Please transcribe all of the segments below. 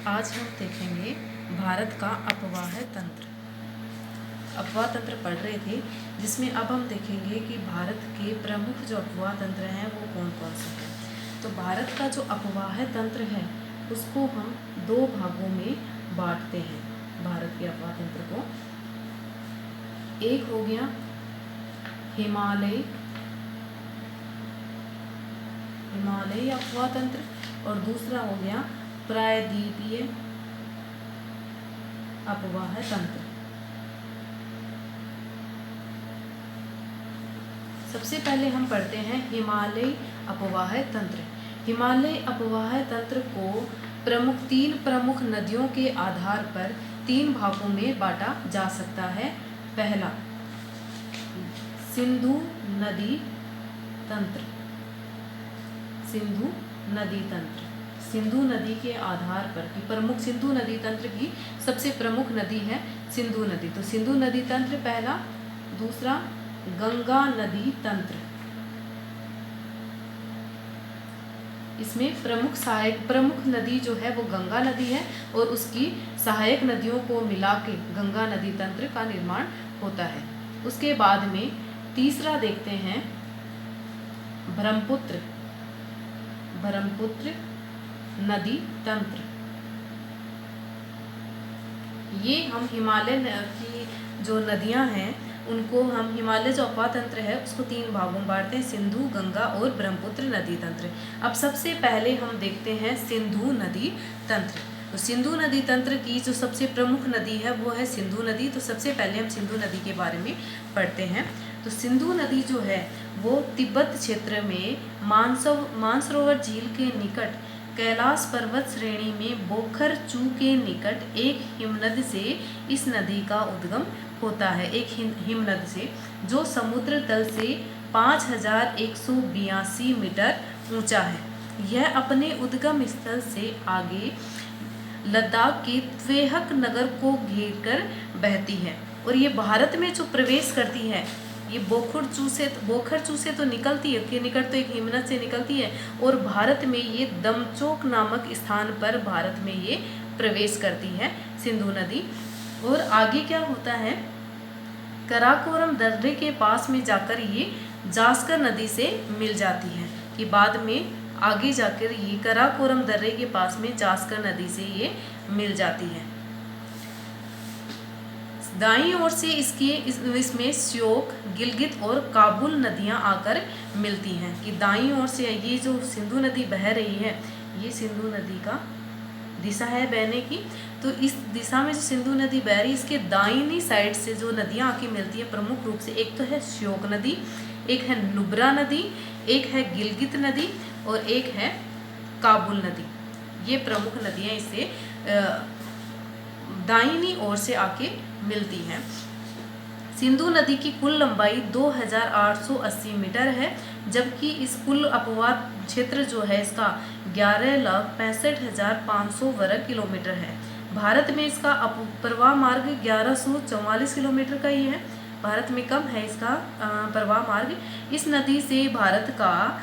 आज हम देखेंगे भारत का अपवाह तंत्र। अपवाह तंत्र पढ़ रहे थे, जिसमें अब हम देखेंगे कि भारत के प्रमुख जो अपवाह तंत्र हैं वो कौन कौन से हैं। तो भारत का जो अपवाह तंत्र है उसको हम दो भागों में बांटते हैं। भारत के अपवाह तंत्र को एक हो गया हिमालय अपवाह तंत्र और दूसरा हो गया प्रायद्वीपीय अपवाह तंत्र। सबसे पहले हम पढ़ते हैं हिमालय अपवाह तंत्र। हिमालय अपवाह तंत्र को तीन प्रमुख नदियों के आधार पर तीन भागों में बांटा जा सकता है। पहला सिंधु नदी तंत्र। सिंधु नदी के आधार पर की प्रमुख सिंधु नदी तंत्र की सबसे प्रमुख नदी है सिंधु नदी। तो सिंधु नदी तंत्र पहला। दूसरा गंगा नदी तंत्र। इसमें प्रमुख नदी जो है वो गंगा नदी है और उसकी सहायक नदियों को मिला के गंगा नदी तंत्र का निर्माण होता है। उसके बाद में तीसरा देखते हैं ब्रह्मपुत्र नदी तंत्र। ये हम हिमालय की जो नदियां हैं उनको हम हिमालय जो अपवाह तंत्र है उसको तीन भागों में बांटते हैं, सिंधु, गंगा और ब्रह्मपुत्र नदी तंत्र। अब सबसे पहले हम देखते हैं सिंधु नदी तंत्र। तो सिंधु नदी तंत्र की जो सबसे प्रमुख नदी है वो है सिंधु नदी। तो सबसे पहले हम सिंधु नदी के बारे में पढ़ते हैं। तो सिंधु नदी जो है वो तिब्बत क्षेत्र में मानसरोवर झील के निकट कैलाश पर्वत श्रेणी में बोखर-चू के निकट एक हिमनद से इस नदी का उद्गम होता है। एक हिमनद से जो समुद्र तल से 5182 मीटर ऊंचा है। यह अपने उद्गम स्थल से आगे लद्दाख के त्वेहक नगर को घेरकर बहती है और ये भारत में जो प्रवेश करती है ये बोखर-चू से तो निकलती है, के निकट तो एक हिमनद से निकलती है और भारत में ये दमचोक नामक स्थान पर भारत में ये प्रवेश करती है सिंधु नदी। और आगे क्या होता है, कराकोरम दर्रे के पास में जाकर ये जास्कर नदी से मिल जाती है। कि बाद में आगे जाकर ये कराकोरम दर्रे के पास में जास्कर नदी से ये मिल जाती है। दाईं ओर से इसमें श्योक, गिलगित और काबुल नदियां आकर मिलती हैं। कि दाईं ओर से ये जो सिंधु नदी बह रही है ये सिंधु नदी का दिशा है बहने की। तो इस दिशा में जो सिंधु नदी बह रही है इसके दाहिनी साइड से जो नदियां आके मिलती है प्रमुख रूप से एक तो है श्योक नदी, एक है नुब्रा नदी, एक है गिलगित नदी और एक है काबुल नदी। ये प्रमुख नदियां इससे दाहिनी ओर से आके मिलती हैं। सिंधु नदी की कुल लंबाई 2880 मीटर है, जबकि इस कुल अपवाह क्षेत्र जो है इसका 11,65,500 वर्ग किलोमीटर है। भारत में इसका प्रवाह मार्ग 1144 किलोमीटर का ही है। भारत में कम है इसका प्रवाह मार्ग। इस नदी से भारत का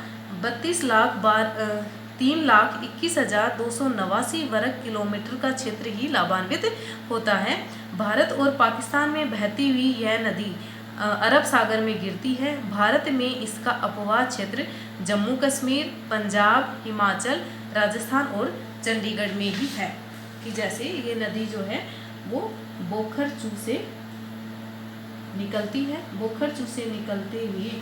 3,21,289 वर्ग किलोमीटर का क्षेत्र ही लाभान्वित होता है। भारत और पाकिस्तान में बहती हुई यह नदी अरब सागर में गिरती है। भारत में इसका अपवाह क्षेत्र जम्मू कश्मीर, पंजाब, हिमाचल, राजस्थान और चंडीगढ़ में ही है। कि जैसे ये नदी जो है वो बोखर-चू से निकलती है, बोखर-चू से निकलते हुए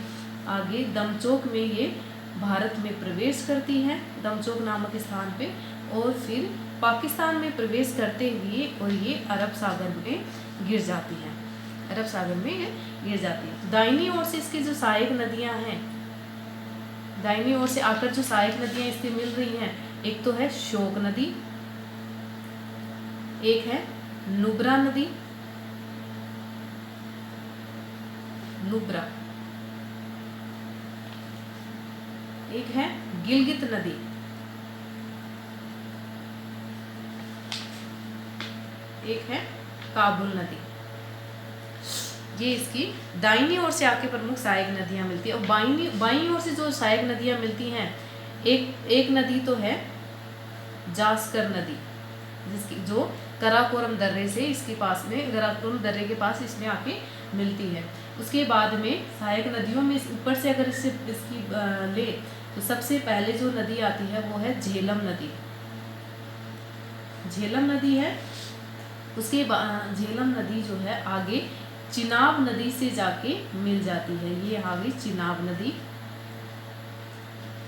आगे दमचोक में ये भारत में प्रवेश करती है, दमचोक नामक स्थान पे, और फिर पाकिस्तान में प्रवेश करते हुए और ये अरब सागर में गिर जाती है। अरब सागर में ये गिर जाती है। दाहिनी ओर से इसकी जो सहायक नदियां हैं, दाहिनी ओर से आकर जो सहायक नदियां इससे मिल रही हैं, एक तो है श्योक नदी, एक है नुब्रा नदी, एक है गिलगित नदी, एक है काबुल नदी। ये इसकी दाहिनी ओर से आके प्रमुख सहायक नदियां मिलती है। और बाईं ओर से जो सहायक नदियां मिलती हैं, एक नदी तो है जास्कर नदी, जिसकी जो कराकोरम दर्रे से इसके पास में, कराकोरम दर्रे के पास इसमें आके मिलती है। उसके बाद में सहायक नदियों में ऊपर से अगर इसकी ले तो सबसे पहले जो नदी आती है वो है झेलम नदी। झेलम नदी है। उसके बाद झेलम नदी जो है आगे चिनाब नदी से जाके मिल जाती है। ये आ गई चिनाब नदी।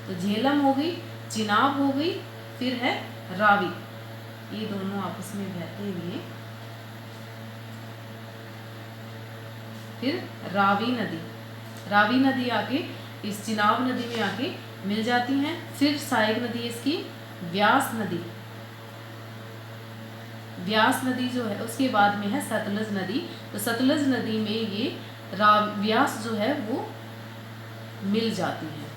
तो झेलम हो गई, चिनाब हो गई, फिर है रावी। ये दोनों आपस में बहते हुए फिर रावी नदी, रावी नदी आके इस चिनाब नदी में आके मिल जाती हैं। फिर सहायक नदी इसकी व्यास नदी। व्यास नदी जो है उसके बाद में है सतलज नदी। तो सतलज नदी में ये व्यास जो है वो मिल जाती है।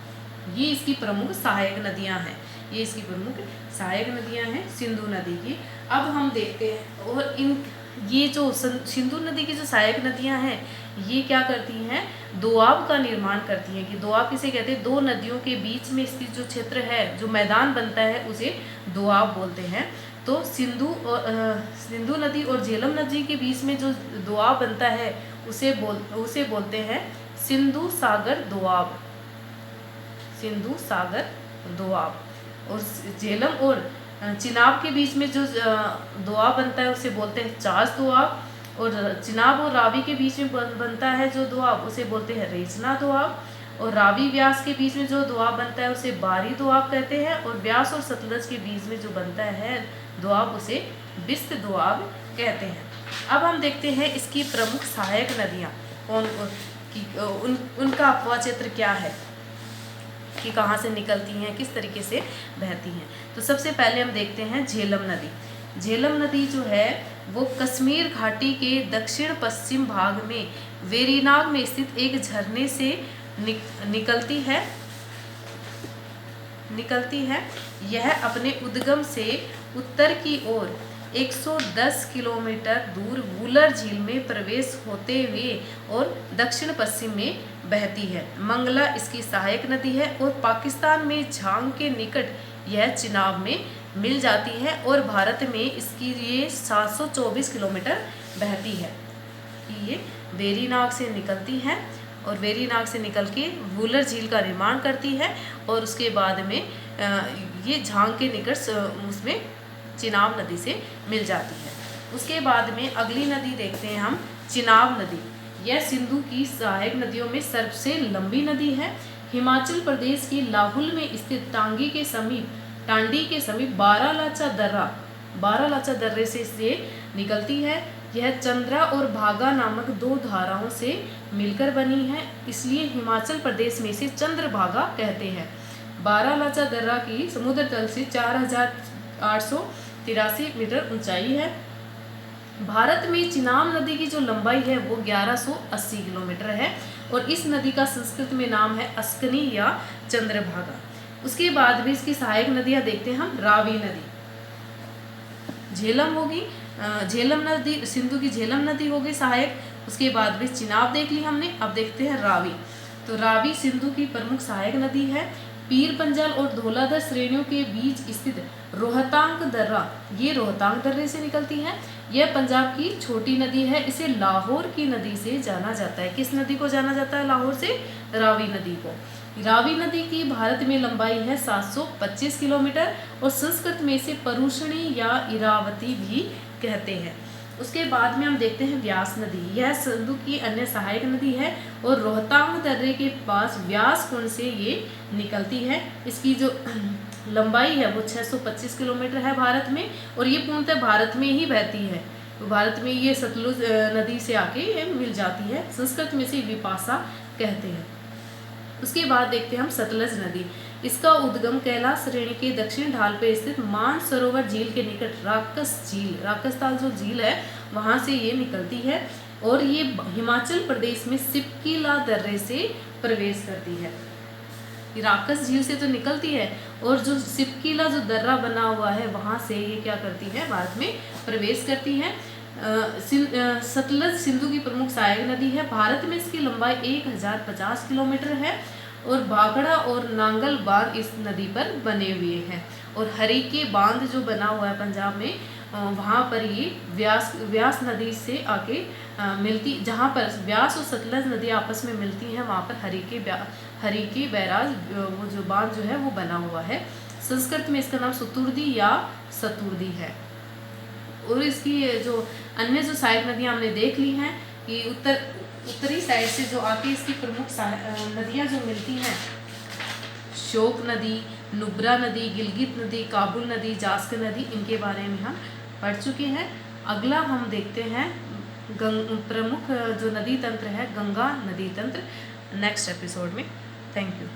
ये इसकी प्रमुख सहायक नदियां हैं। ये इसकी प्रमुख सहायक नदियां हैं सिंधु नदी की। अब हम देखते हैं और इन ये जो सिंधु नदी की जो सहायक नदियां हैं ये क्या करती हैं, दोआब का निर्माण करती हैं। कि दोआब किसे कहते हैं, दो नदियों के बीच में स्थित जो क्षेत्र है, जो मैदान बनता है उसे दोआब बोलते हैं। तो सिंधु नदी और झेलम नदी के बीच में जो दोआब बनता है उसे बोलते हैं सिंधु सागर दोआब। सिंधु सागर दोआब। और झेलम और चिनाब के बीच में जो दोआब बनता है उसे बोलते हैं चास दोआब। और चिनाब और रावी के बीच में बनता है जो दोआब उसे बोलते हैं रेचना दोआब। और रावी व्यास के बीच में जो दोआब बनता है उसे बारी दोआब कहते हैं। और व्यास और सतलज के बीच में जो बनता है दोआब उसे बिस्त दोआब कहते हैं। अब हम देखते हैं इसकी प्रमुख सहायक नदियाँ उनका अपवाह क्षेत्र क्या है, कि कहाँ से निकलती हैं, किस तरीके से बहती हैं। तो सबसे पहले हम देखते हैं झेलम नदी। झेलम नदी जो है वो कश्मीर घाटी के दक्षिण पश्चिम भाग में वेरीनाग में स्थित एक झरने से निकलती है। यह अपने उद्गम से उत्तर की ओर 110 किलोमीटर दूर वूलर झील में प्रवेश होते हुए और दक्षिण पश्चिम में बहती है। मंगला इसकी सहायक नदी है। और पाकिस्तान में झांग के निकट यह चिनाब में मिल जाती है। और भारत में इसकी ये 724 किलोमीटर बहती है। ये वेरीनाग से निकलती है और वेरीनाग से निकल के वूलर झील का निर्माण करती है। और उसके बाद में ये झांग के निकट उसमें चिनाब नदी से मिल जाती है। उसके बाद में अगली नदी देखते हैं हम, चिनाब नदी। यह सिंधु की सहायक नदियों में सबसे लंबी नदी है। हिमाचल प्रदेश के लाहुल में स्थित टांडी के समीप बारालाचा दर्रे से निकलती है। यह चंद्रा और भागा नामक दो धाराओं से मिलकर बनी है, इसलिए हिमाचल प्रदेश में इसे चंद्रभागा कहते हैं। बारालाचा दर्रा की समुद्र तल से 4883 मीटर ऊंचाई है। भारत में चिनाब नदी की जो लंबाई है वो 1180 किलोमीटर है। और इस नदी का संस्कृत में नाम है अस्कनी या चंद्रभागा। उसके बाद भी इसकी सहायक नदियां देखते हैं हम। रावी नदी, झेलम होगी, झेलम नदी सिंधु की झेलम नदी होगी सहायक। उसके बाद भी चिनाब देख ली हमने। अब देखते हैं रावी। तो रावी सिंधु की प्रमुख सहायक नदी है। पीर पंजल और धौलाधर श्रेणियों के बीच स्थित रोहतांग दर्रा, ये रोहतांग दर्रे से निकलती है। यह पंजाब की छोटी नदी है। इसे लाहौर की नदी से जाना जाता है। किस नदी को जाना जाता है लाहौर से? रावी नदी को। रावी नदी की भारत में लंबाई है 725 किलोमीटर और संस्कृत में इसे परुषणी या इरावती भी कहते हैं। उसके बाद में हम देखते हैं व्यास नदी। यह सिंधु की अन्य सहायक नदी है और रोहतांग दर्रे के पास व्यास कुंड से ये निकलती है। इसकी जो लंबाई है वो 625 किलोमीटर है भारत में। और ये पूर्णतः भारत में ही बहती है। तो भारत में ये सतलुज नदी से आके मिल जाती है। संस्कृत में इसे विपाशा कहते हैं। उसके बाद देखते हैं हम सतलज नदी। इसका उद्गम कैलाश श्रेणी के दक्षिण ढाल पर स्थित मानसरोवर झील के निकट राकसताल जो झील है वहां से ये निकलती है। और ये हिमाचल प्रदेश में सिपकीला दर्रे से प्रवेश करती है। राकस झील से तो निकलती है और जो सिपकीला जो दर्रा बना हुआ है वहां से ये क्या करती है, भारत में प्रवेश करती है। सतलज सिंधु की प्रमुख सहायक नदी है। भारत में इसकी लंबाई 1050 किलोमीटर है और भाखड़ा और नांगल बांध इस नदी पर बने हुए हैं। और हरिके बांध जो बना हुआ है पंजाब में, वहाँ पर ये व्यास नदी से आके मिलती, जहाँ पर व्यास और सतलज नदी आपस में मिलती हैं, वहाँ पर हरिके बैराज वो जो बांध जो है वो बना हुआ है। संस्कृत में इसका नाम सतुर्दी या सतुर्दी है। और इसकी जो अन्य जो सहायक नदियाँ हमने देख ली हैं कि उत्तरी साइड से जो आके इसकी प्रमुख नदियाँ जो मिलती हैं, शोक नदी, नुब्रा नदी, गिलगित नदी, काबुल नदी, जास्कर नदी, इनके बारे में हम पढ़ चुके हैं। अगला हम देखते हैं प्रमुख जो नदी तंत्र है, गंगा नदी तंत्र, नेक्स्ट एपिसोड में। Thank you.